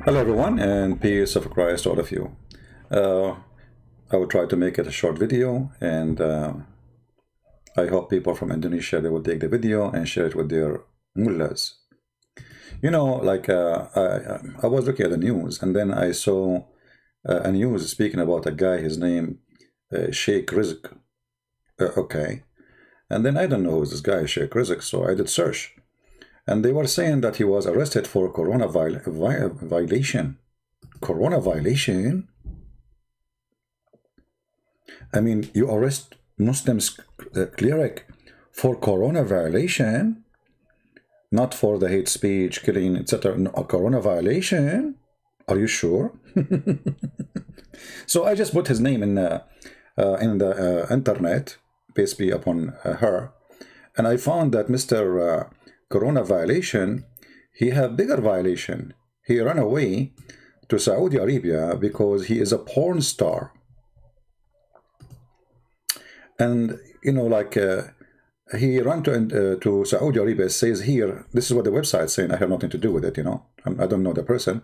Hello, everyone, and peace of Christ to all of you. Uh, I will try to make it a short video, and I hope people from Indonesia, they will take the video and share it with their mullahs. You know, like I was looking at the news, and then I saw a news speaking about a guy, his name Sheikh Rizieq. Okay. And then I don't know who's this guy, Sheikh Rizieq, so I did search. And they were saying that he was arrested for corona violation. Corona violation? I mean, you arrest Muslims cleric for corona violation, not for the hate speech, killing, etc. No, corona violation? Are you sure? So I just put his name in the internet, basically upon her, and I found that Mr. Corona violation, he had bigger violation. He ran away to Saudi Arabia because he is a porn star. And, you know, like he ran to Saudi Arabia. It says here, this is what the website is saying. I have nothing to do with it, you know. I don't know the person.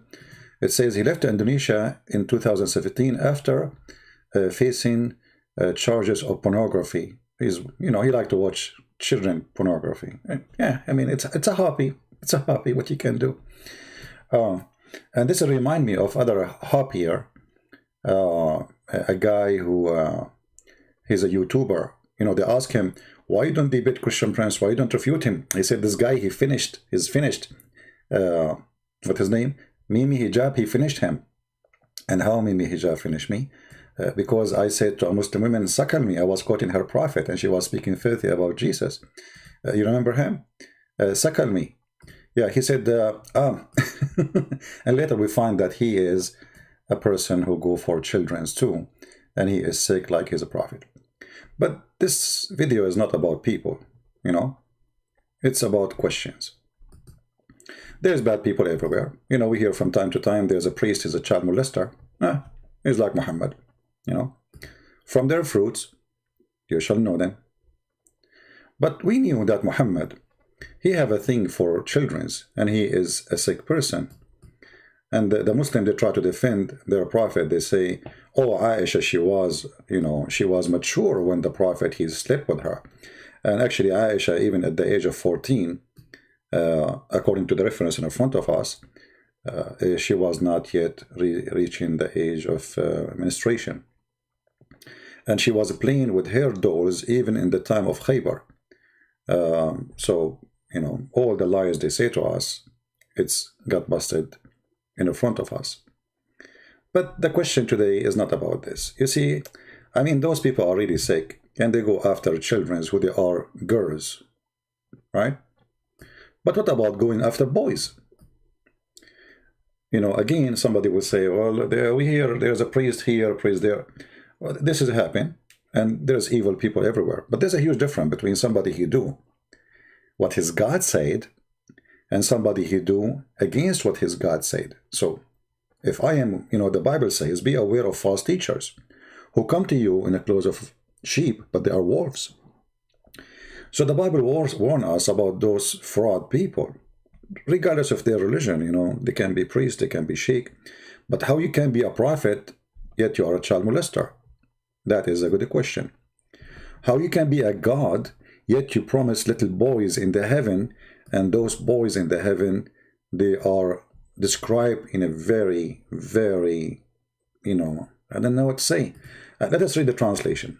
It says he left Indonesia in 2017 after facing charges of pornography. He's, you know, he liked to watch children pornography. Yeah, I mean, it's a hobby. It's a hobby, what you can do. And this remind me of other hobbier. A guy who he's a YouTuber. You know, they ask him, why don't they beat Christian Prince? Why don't refute him? He said, this guy, he's finished. What's his name? Mimi Hijab, he finished him. And how Mimi Hijab finished me? Because I said to a Muslim woman, suckle me. I was quoting her prophet, and she was speaking filthy about Jesus. You remember him? Suckle me. Yeah, he said, and later we find that he is a person who go for children's too, and he is sick like he's a prophet. But this video is not about people, you know. It's about questions. There's bad people everywhere. You know, we hear from time to time there's a priest, he's a child molester. He's like Mohammed. You know, from their fruits you shall know them. But we knew that Muhammad, he have a thing for children's, and he is a sick person. And the Muslim, they try to defend their prophet. They say, oh, Aisha, she was, you know, she was mature when the prophet, he slept with her. And actually Aisha, even at the age of 14, according to the reference in front of us, she was not yet reaching the age of menstruation. And she was playing with her dolls even in the time of Khaybar. So, you know, all the lies they say to us, it's got busted in front of us. But the question today is not about this. You see, I mean, those people are really sick, and they go after children who they are girls, right? But what about going after boys? You know, again, somebody will say, well, we hear there's a priest here, a priest there. Well, this is happening, and there's evil people everywhere. But there's a huge difference between somebody who do what his God said and somebody who do against what his God said. So if I am, you know, the Bible says, be aware of false teachers who come to you in the clothes of sheep, but they are wolves. So the Bible warns us about those fraud people, regardless of their religion. You know, they can be priests, they can be sheikh, but how you can be a prophet yet you are a child molester? That is a good question. How you can be a God yet you promise little boys in the heaven, and those boys in the heaven, they are described in a very, very, you know, I don't know what to say. Let us read the translation.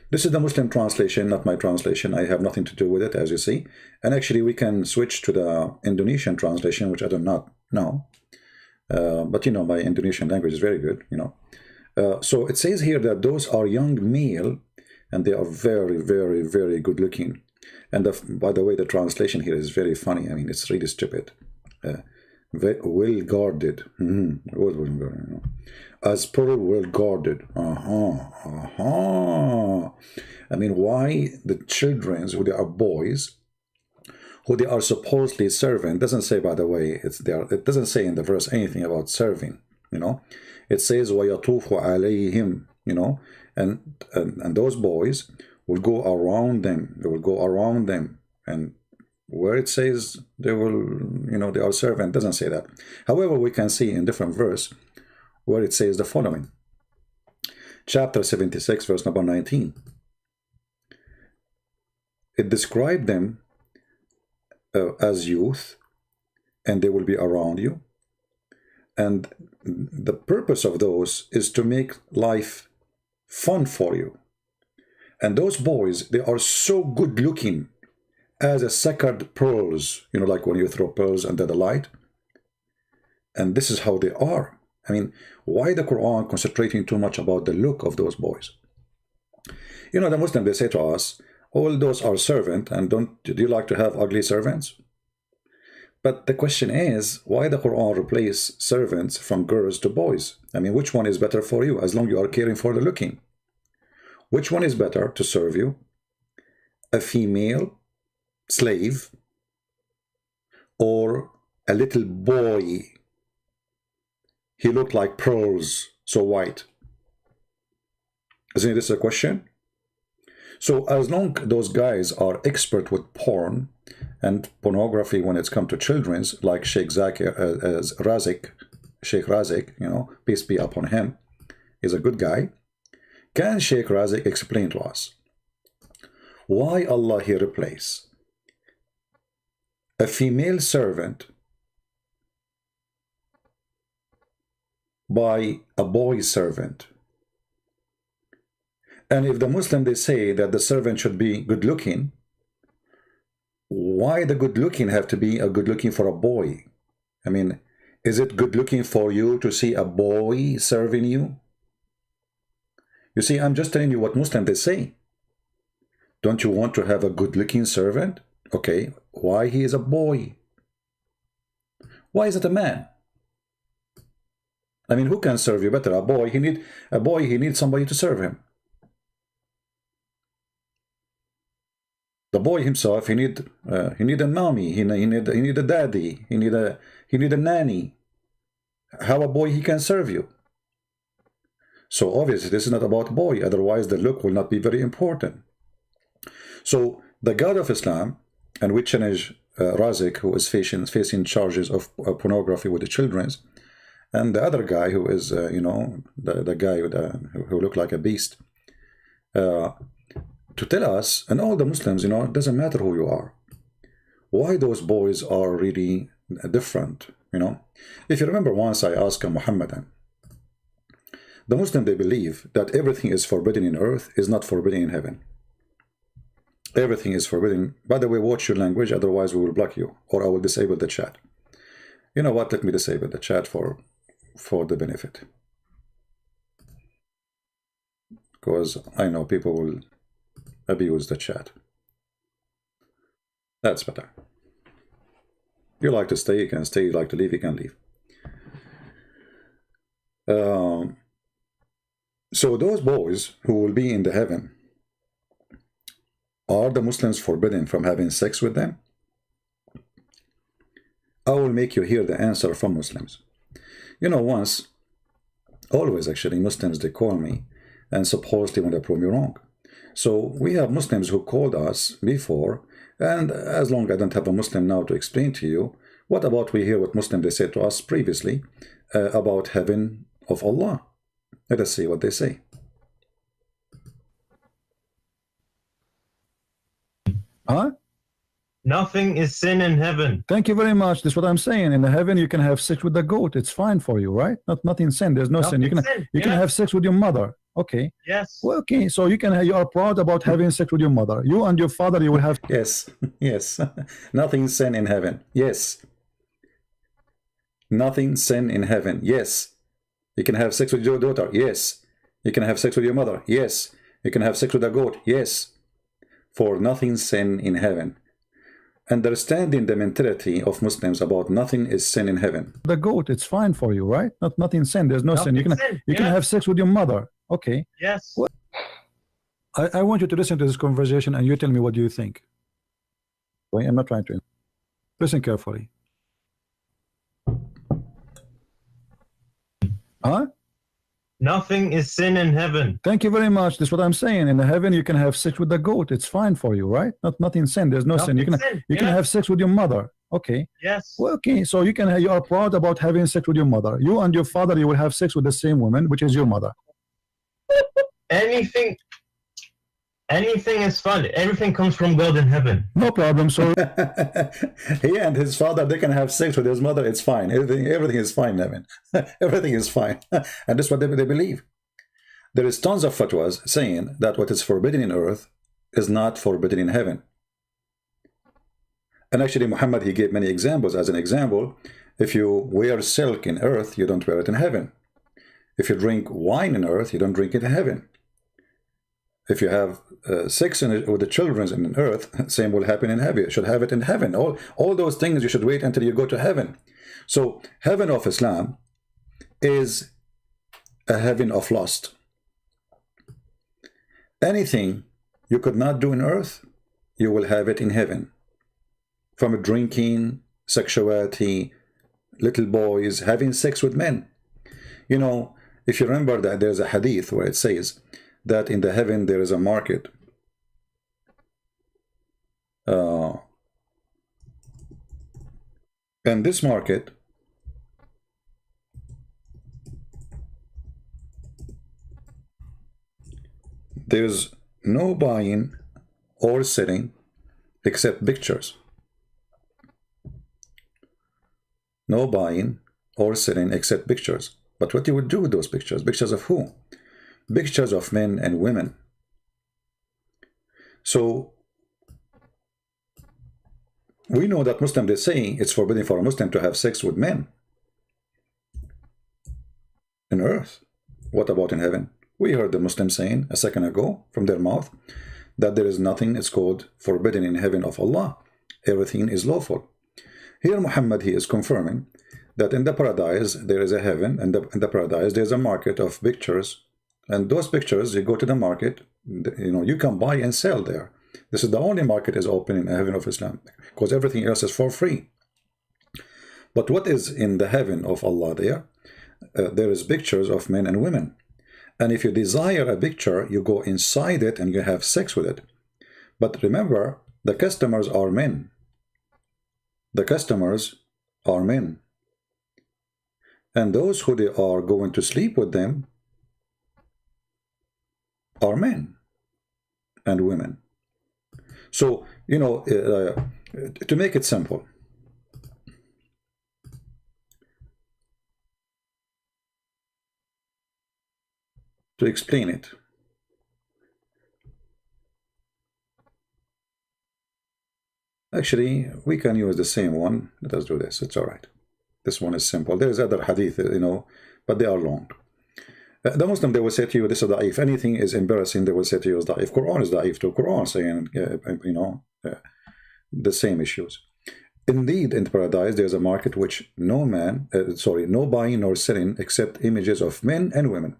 This is the Muslim translation, not my translation. I have nothing to do with it, as you see. And actually, we can switch to the Indonesian translation, which I do not know. But, you know, my Indonesian language is very good, you know. So it says here that those are young male, and they are very, very, very good looking. And by the way, the translation here is very funny. I mean, it's really stupid. Well guarded. As pearl well guarded. I mean, why the children, who they are boys, who they are supposedly serving, doesn't say, by the way, it doesn't say in the verse anything about serving, you know. It says وَيَطُوفُ عَلَيْهِمْ, you know, and those boys will go around them. They will go around them and where it says they will, they are servant. Doesn't say that. However, we can see in different verse where it says the following. Chapter 76, verse number 19. It described them as youth, and they will be around you. And the purpose of those is to make life fun for you. And those boys, they are so good looking as a sacred pearls, like when you throw pearls under the light. And this is how they are. I mean, why the Quran concentrating too much about the look of those boys? The Muslims, they say to us, all those are servant, and do you like to have ugly servants? But the question is, why the Quran replace servants from girls to boys? I mean, which one is better for you, as long as you are caring for the looking? Which one is better to serve you? A female slave or a little boy? He looked like pearls, so white. Isn't this a question? So as long as those guys are expert with porn and pornography when it's come to children's, like Sheikh Rizieq Shihab, peace be upon him, is a good guy. Can Sheikh Rizieq explain to us why Allah here replace a female servant by a boy servant? And if the Muslim, they say that the servant should be good looking, why the good looking have to be a good looking for a boy? I mean, is it good looking for you to see a boy serving you? You see, I'm just telling you what Muslim they say. Don't you want to have a good looking servant? Okay, why he is a boy? Why is it a man? I mean, who can serve you better? A boy, he needs somebody to serve him. The boy himself, he need a mommy, he need a daddy, he need a nanny. How a boy he can serve you? So obviously this is not about boy, otherwise the look will not be very important. So the God of Islam, and we challenge Rizieq, who is facing charges of pornography with the children's, and the other guy who is, the guy who looked like a beast, to tell us, and all the Muslims, it doesn't matter who you are, why those boys are really different, If you remember, once I asked a Mohammedan, the Muslim, they believe that everything is forbidden in earth is not forbidden in heaven. Everything is forbidden. By the way, watch your language, otherwise we will block you, or I will disable the chat. You know what, let me disable the chat for the benefit. Because I know people will abuse the chat. That's better. You like to stay, you can stay. You like to leave, you can leave. So those boys who will be in the heaven, are the Muslims forbidden from having sex with them? I will make you hear the answer from Muslims. Always actually, Muslims, they call me and supposedly want to prove me wrong. So we have Muslims who called us before, and as long as I don't have a Muslim now to explain to you, what about we hear what Muslim they said to us previously about heaven of Allah? Let us see what they say. Huh? Nothing is sin in heaven. Thank you very much. That's what I'm saying. In the heaven, you can have sex with the goat. It's fine for you, right? Nothing sin. There's no sin. You can have sex with your mother. Okay. Yes. Well, okay. So you are proud about having sex with your mother. You and your father, you will have. Yes. Yes. Nothing sin in heaven. Yes. Nothing sin in heaven. Yes. You can have sex with your daughter. Yes. You can have sex with your mother. Yes. You can have sex with a goat. Yes. For nothing sin in heaven. Understanding the mentality of Muslims about nothing is sin in heaven. The goat, it's fine for you, right? Nothing sin. There's no sin. You can have sex with your mother. Okay. Yes. Well, I want you to listen to this conversation and you tell me what do you think. Wait, I'm not trying to. Listen carefully. Huh? Nothing is sin in heaven. Thank you very much. That's what I'm saying. In the heaven, you can have sex with the goat. It's fine for you, right? Nothing sin. There's no sin. You can have sex with your mother. Okay. Yes. Well, okay. So you are proud about having sex with your mother. You and your father, you will have sex with the same woman, which is your mother. Anything is fun. Everything comes from God in heaven. No problem. So he and his father, they can have sex with his mother. It's fine. Everything is fine, Nevin. Everything is fine. And that's what they believe. There is tons of fatwas saying that what is forbidden in earth is not forbidden in heaven. And actually, Muhammad, he gave many examples. As an example, if you wear silk in earth, you don't wear it in heaven. If you drink wine in earth, you don't drink it in heaven. If you have sex with the children in earth, same will happen in heaven. You should have it in heaven. All those things you should wait until you go to heaven. So heaven of Islam is a heaven of lust. Anything you could not do in earth, you will have it in heaven. From drinking, sexuality, little boys having sex with men. You know, if you remember that there's a hadith where it says that in the heaven there is a market. And this market there's no buying or selling except pictures. No buying or selling except pictures. But what you would do with those pictures? Pictures of who? Pictures of men and women. So we know that Muslims, they say it's forbidden for a Muslim to have sex with men in earth. What about in heaven? We heard the Muslims saying a second ago from their mouth that there is nothing it's called forbidden in heaven of Allah. Everything is lawful. Here Muhammad, he is confirming that in the paradise there is a heaven, and in the paradise there's a market of pictures, and those pictures, you go to the market, you know, you can buy and sell there. This is the only market is open in the heaven of Islam, because everything else is for free. But what is in the heaven of Allah there? There is pictures of men and women. And if you desire a picture, you go inside it and you have sex with it. But remember, the customers are men. The customers are men. And those who they are going to sleep with them are men and women. So, you know, to make it simple, to explain it, actually, we can use the same one. Let us do this. It's all right. This one is simple. There's other hadith, you know, but they are long. The Muslim, they will say to you, this is da'if. Anything is embarrassing, they will say to you is da'if. Quran is da'if too. Quran saying, you know, the same issues. Indeed, in paradise, there's a market which no buying nor selling except images of men and women.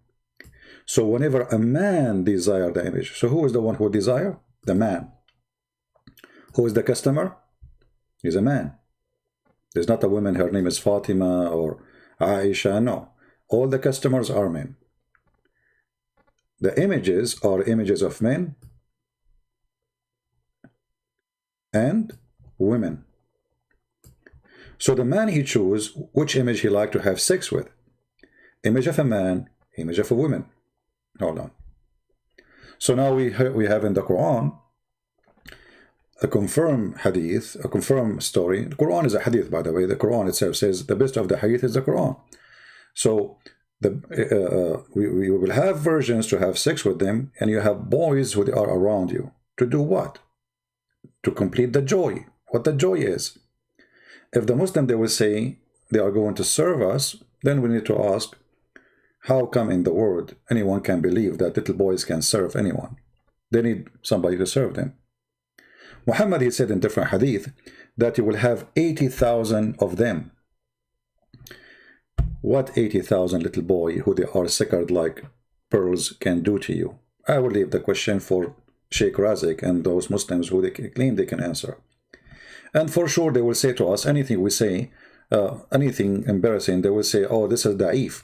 So whenever a man desires the image, so who is the one who desire? The man. Who is the customer? He's a man. There's not a woman, her name is Fatima or Aisha, no. All the customers are men. The images are images of men and women. So the man, he chooses which image he like to have sex with. Image of a man, image of a woman. Hold on. So now we have in the Quran a confirmed hadith, a confirmed story. The Quran is a hadith, by the way. The Quran itself says the best of the hadith is the Quran. So we will have virgins to have sex with them, and you have boys who are around you. To do what? To complete the joy. What the joy is. If the Muslim, they will say they are going to serve us, then we need to ask, how come in the world anyone can believe that little boys can serve anyone? They need somebody to serve them. Muhammad, he said in different hadith that you will have 80,000 of them. What 80,000 little boy who they are sacred like pearls can do to you? I will leave the question for Sheikh Rizieq and those Muslims who they claim they can answer. And for sure they will say to us, anything we say, anything embarrassing, they will say, oh, this is da'if.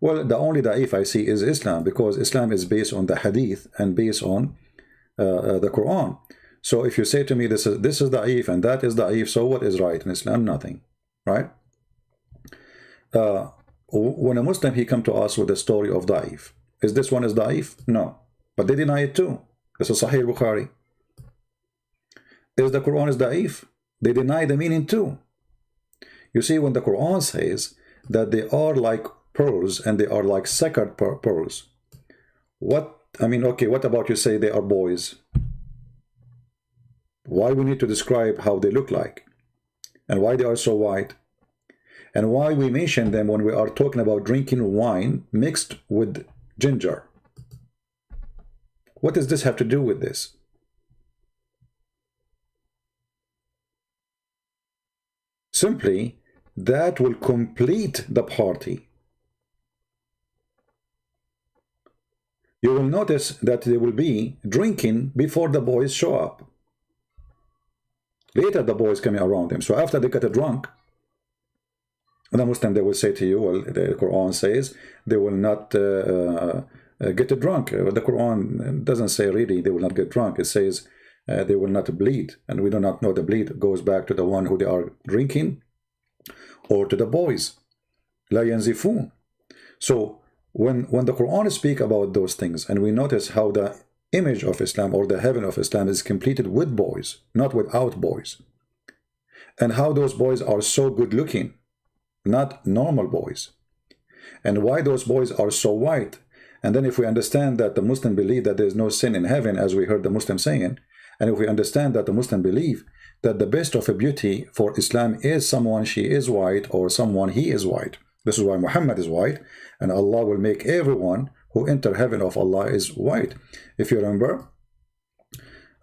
Well, the only da'if I see is Islam, because Islam is based on the hadith and based on the Quran. So if you say to me this is da'if and that is da'if, so what is right in Islam? Nothing, right? When a Muslim, he come to us with the story of da'if, is this one is da'if? No, but they deny it too. This is Sahih Bukhari. Is the Quran is da'if? They deny the meaning too. You see, when the Quran says that they are like pearls and they are like sacred pearls, what I mean, okay, what about you say they are boys? Why we need to describe how they look like and why they are so white, and why we mention them when we are talking about drinking wine mixed with ginger? What does this have to do with this? Simply, that will complete the party. You will notice that they will be drinking before the boys show up. Later, the boys coming around them. So after they get drunk, the Muslim, they will say to you, well, the Quran says they will not get drunk. The Quran doesn't say really they will not get drunk. It says they will not bleed. And we do not know the bleed goes back to the one who they are drinking or to the boys. La yanzifun. So when the Quran speaks about those things, and we notice how the image of Islam or the heaven of Islam is completed with boys, not without boys, and how those boys are so good looking, not normal boys, and why those boys are so white. And then if we understand that the Muslim believe that there is no sin in heaven, as we heard the Muslim saying, and if we understand that the Muslim believe that the best of a beauty for Islam is someone she is white or someone he is white. This is why Muhammad is white, and Allah will make everyone who enter heaven of Allah is white. If you remember,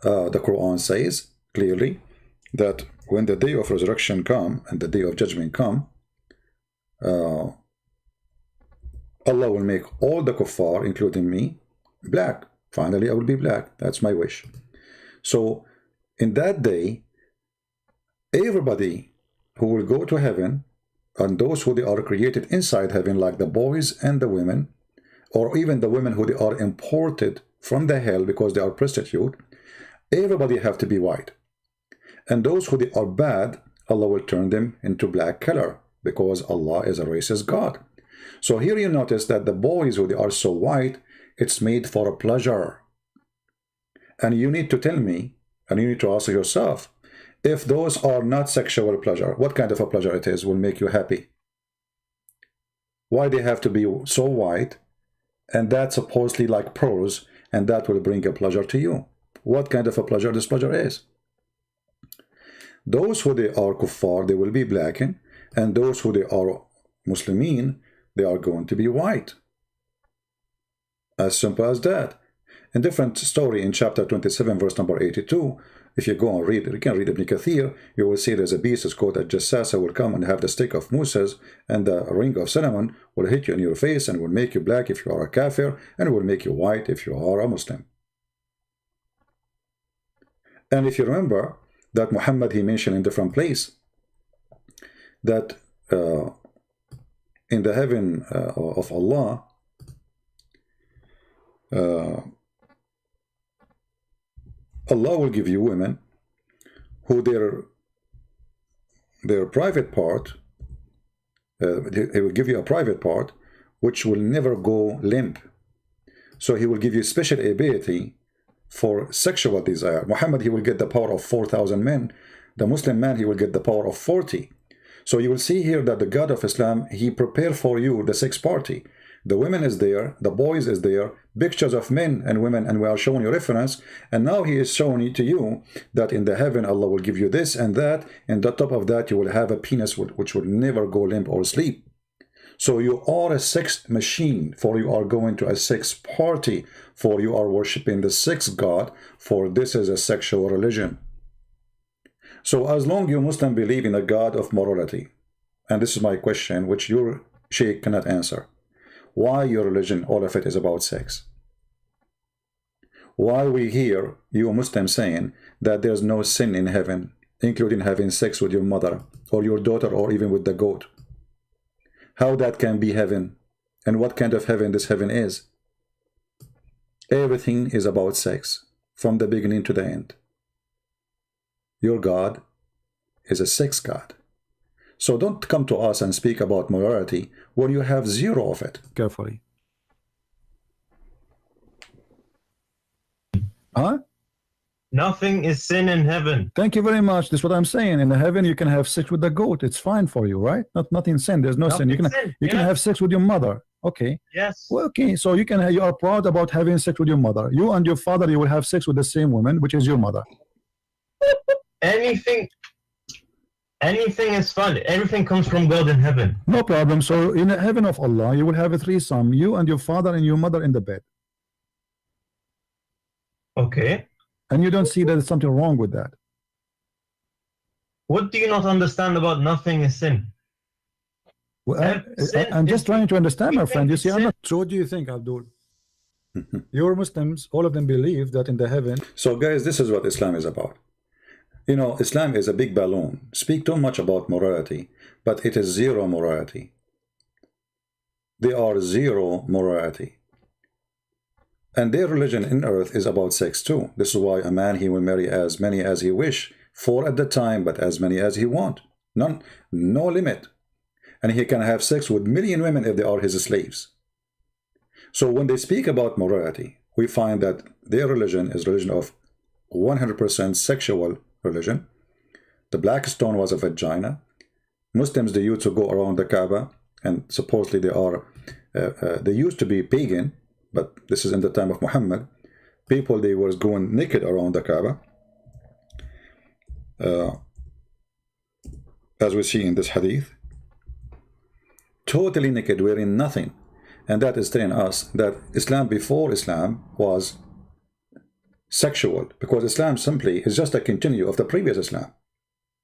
the Quran says clearly that when the day of resurrection come and the day of judgment come, Allah will make all the kuffar, including me, black. Finally, I will be black. That's my wish. So in that day, everybody who will go to heaven, and those who they are created inside heaven, like the boys and the women, or even the women who they are imported from the hell because they are prostitute, everybody have to be white. And those who they are bad, Allah will turn them into black color, because Allah is a racist God. So here you notice that the boys who they are so white, it's made for a pleasure. And you need to tell me, and you need to ask yourself, if those are not sexual pleasure, what kind of a pleasure it is will make you happy? Why they have to be so white, and that's supposedly like pearls, and that will bring a pleasure to you? What kind of a pleasure this pleasure is? Those who they are kuffar, they will be blackened, and those who they are Muslimin, they are going to be white. As simple as that. A different story in chapter 27, verse number 82. If you go and read, you can read Ibn Kathir, you will see there's a beast, it's called a Jassasa, will come and have the stick of Moses, and the ring of cinnamon will hit you in your face and will make you black if you are a kafir, and will make you white if you are a Muslim. And if you remember that Muhammad, he mentioned in different place that in the heaven of Allah, Allah will give you women who their private part, He will give you a private part which will never go limp. So He will give you special ability for sexual desire. Muhammad, he will get the power of 4,000 men. The Muslim man, he will get the power of 40. So you will see here that the God of Islam, He prepared for you the sex party. The women is there, the boys is there, pictures of men and women, and we are showing you reference. And now He is showing it to you that in the heaven Allah will give you this and that, and on top of that you will have a penis which will never go limp or sleep. So you are a sex machine, for you are going to a sex party, for you are worshipping the sex god, for this is a sexual religion. So as long you Muslim believe in a God of morality, and this is my question which your sheikh cannot answer, why your religion, all of it is about sex? Why we hear you Muslims saying that there's no sin in heaven, including having sex with your mother or your daughter or even with the goat? How that can be heaven And what kind of heaven this heaven is? Everything is about sex, from the beginning to the end. Your God is a sex God. So don't come to us and speak about morality when you have zero of it. Carefully. Huh? Nothing is sin in heaven. Thank you very much. That's what I'm saying. In the heaven, you can have sex with the goat. It's fine for you, right? Nothing sin. There's no sin. You can have sex with your mother. Okay. Yes. Well, okay. So you are proud about having sex with your mother. You and your father, you will have sex with the same woman, which is your mother. Anything is fun. Everything comes from God in heaven. No problem. So in the heaven of Allah, you will have a threesome. You and your father and your mother in the bed. Okay. And you don't see that there's something wrong with that. What do you not understand about nothing is sin? Well, I'm just trying to understand, my friend. You see, I'm not. So what do you think, Abdul? Your Muslims, all of them believe that in the heaven. So guys, this is what Islam is about. You know, Islam is a big balloon. Speak too much about morality, but it is zero morality. They are zero morality. And their religion in earth is about sex too. This is why a man, he will marry as many as he wish, 4 at the time, but as many as he want. None, no limit. And he can have sex with 1,000,000 women if they are his slaves. So when they speak about morality, we find that their religion is religion of 100% sexual religion. The black stone was a vagina. Muslims, they used to go around the Kaaba, and supposedly they used to be pagan, but this is in the time of Muhammad. People, they were going naked around the Kaaba, as we see in this hadith, totally naked, wearing nothing. And that is telling us that Islam before Islam was sexual, because Islam simply is just a continue of the previous Islam.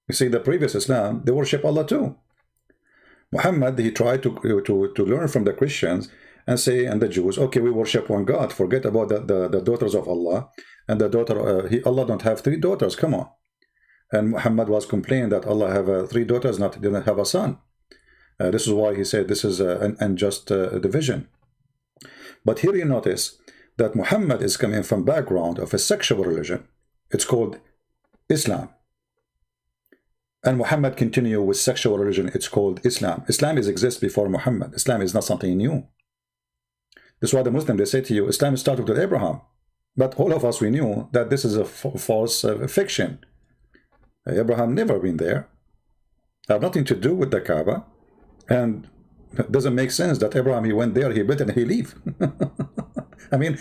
You see, the previous Islam, they worship Allah too. Muhammad, he tried to learn from the Christians and say, and the Jews, okay, we worship one God, forget about the daughters of Allah, and the daughter, Allah don't have 3 daughters, come on. And Muhammad was complaining that Allah have 3 daughters, didn't have a son. This is why he said this is an unjust division. But here you notice that Muhammad is coming from background of a sexual religion. It's called Islam. And Muhammad continue with sexual religion. It's called Islam. Islam exists before Muhammad. Islam is not something new. This is why the Muslim, they say to you, Islam started with Abraham. But all of us, we knew that this is a false fiction. Abraham never been there. Have nothing to do with the Kaaba. And it doesn't make sense that Abraham, he went there, he built it, and he leave. I mean,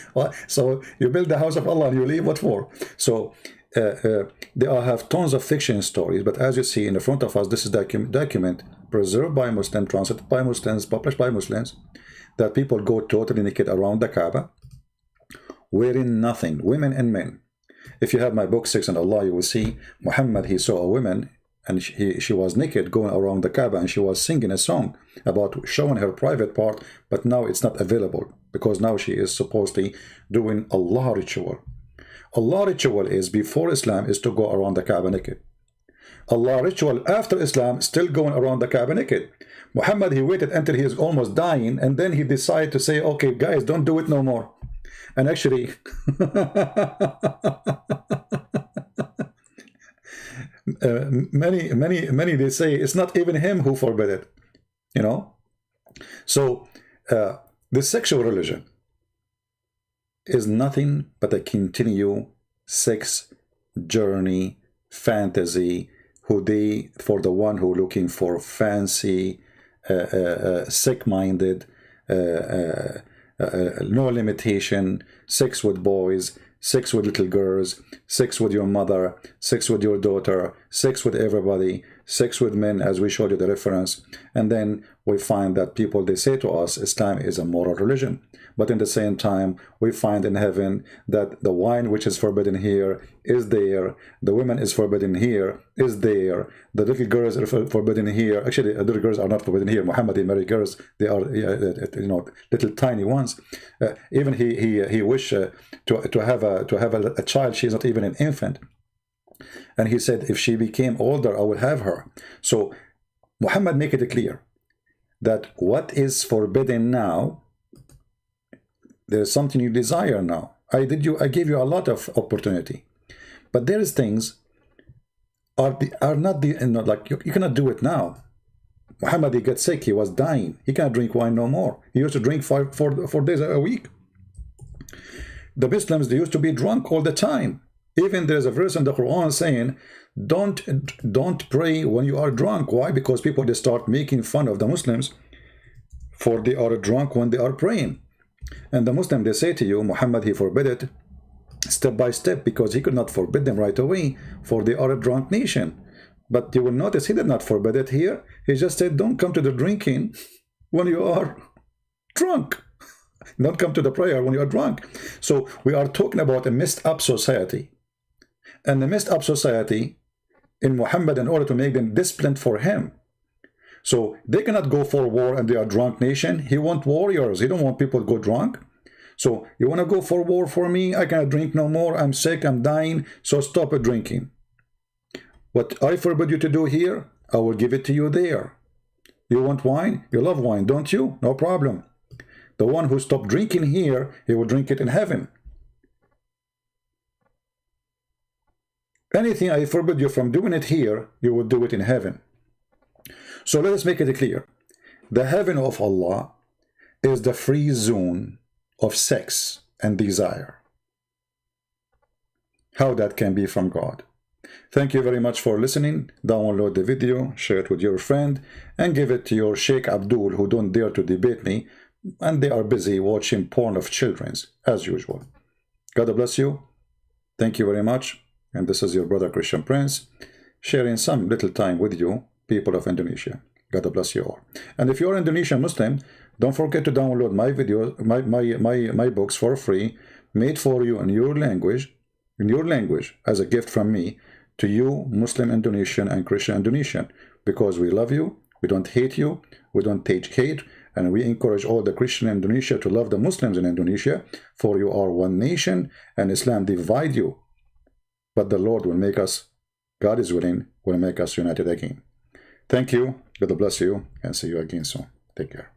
so you build the house of Allah and you leave, what for? So they all have tons of fiction stories, but as you see in the front of us, this is document preserved by Muslims, translated by Muslims, published by Muslims, that people go totally naked around the Kaaba, wearing nothing, women and men. If you have my book, Sex and Allah, you will see Muhammad, he saw a woman, and she was naked going around the Kaaba, and she was singing a song about showing her private part, but now it's not available, because now she is supposedly doing Allah ritual. Allah ritual is before Islam is to go around the Kaaba naked. Allah ritual after Islam, still going around the Kaaba naked. Muhammad, he waited until he is almost dying, and then he decided to say, okay, guys, don't do it no more. And actually, many they say it's not even him who forbid it, you know. So the sexual religion is nothing but a continued sex journey, fantasy, for the one who looking for fancy, sick-minded, no limitation, sex with boys, sex with little girls, sex with your mother, sex with your daughter, sex with everybody, sex with men, as we showed you the reference. And then we find that people, they say to us, Islam is a moral religion. But in the same time, we find in heaven that the wine which is forbidden here is there, the women is forbidden here, is there, the little girls are forbidden here. Actually, little girls are not forbidden here. Muhammad, he married girls, they are, you know, little tiny ones. Even he wish to have a child. She is not even an infant. And he said, if she became older, I will have her. So Muhammad make it clear that what is forbidden now, there's something you desire now. I gave you a lot of opportunity, but there is things are not like you cannot do it now. Muhammad, he got sick, he was dying, he cannot drink wine no more. He used to drink 4 days a week. The Muslims, they used to be drunk all the time. Even there's a verse in the Quran saying, don't pray when you are drunk. Why? Because people, they start making fun of the Muslims for they are drunk when they are praying. And the Muslim, they say to you, Muhammad, he forbid it step by step, because he could not forbid them right away, for they are a drunk nation. But you will notice he did not forbid it here. He just said, don't come to the drinking when you are drunk. Don't come to the prayer when you are drunk. So we are talking about a messed up society. And the messed up society in Muhammad, in order to make them disciplined for him. So they cannot go for war and they are a drunk nation. He wants warriors. He don't want people to go drunk. So you want to go for war for me? I cannot drink no more. I'm sick. I'm dying. So stop drinking. What I forbid you to do here, I will give it to you there. You want wine? You love wine, don't you? No problem. The one who stopped drinking here, he will drink it in heaven. Anything I forbid you from doing it here, you will do it in heaven. So let us make it clear. The heaven of Allah is the free zone of sex and desire. How that can be from God? Thank you very much for listening. Download the video, share it with your friend, and give it to your Sheikh Abdul, who don't dare to debate me, and they are busy watching porn of children's, as usual. God bless you. Thank you very much. And this is your brother Christian Prince, sharing some little time with you, people of Indonesia. God bless you all. And if you're Indonesian Muslim, don't forget to download my videos, my books for free, made for you in your language, as a gift from me to you, Muslim Indonesian and Christian Indonesian, because we love you, we don't hate you, we don't teach hate, and we encourage all the Christian in Indonesia to love the Muslims in Indonesia, for you are one nation, and Islam divide you. But the Lord will make us, God is willing, will make us united again. Thank you, God bless you, and see you again soon. Take care.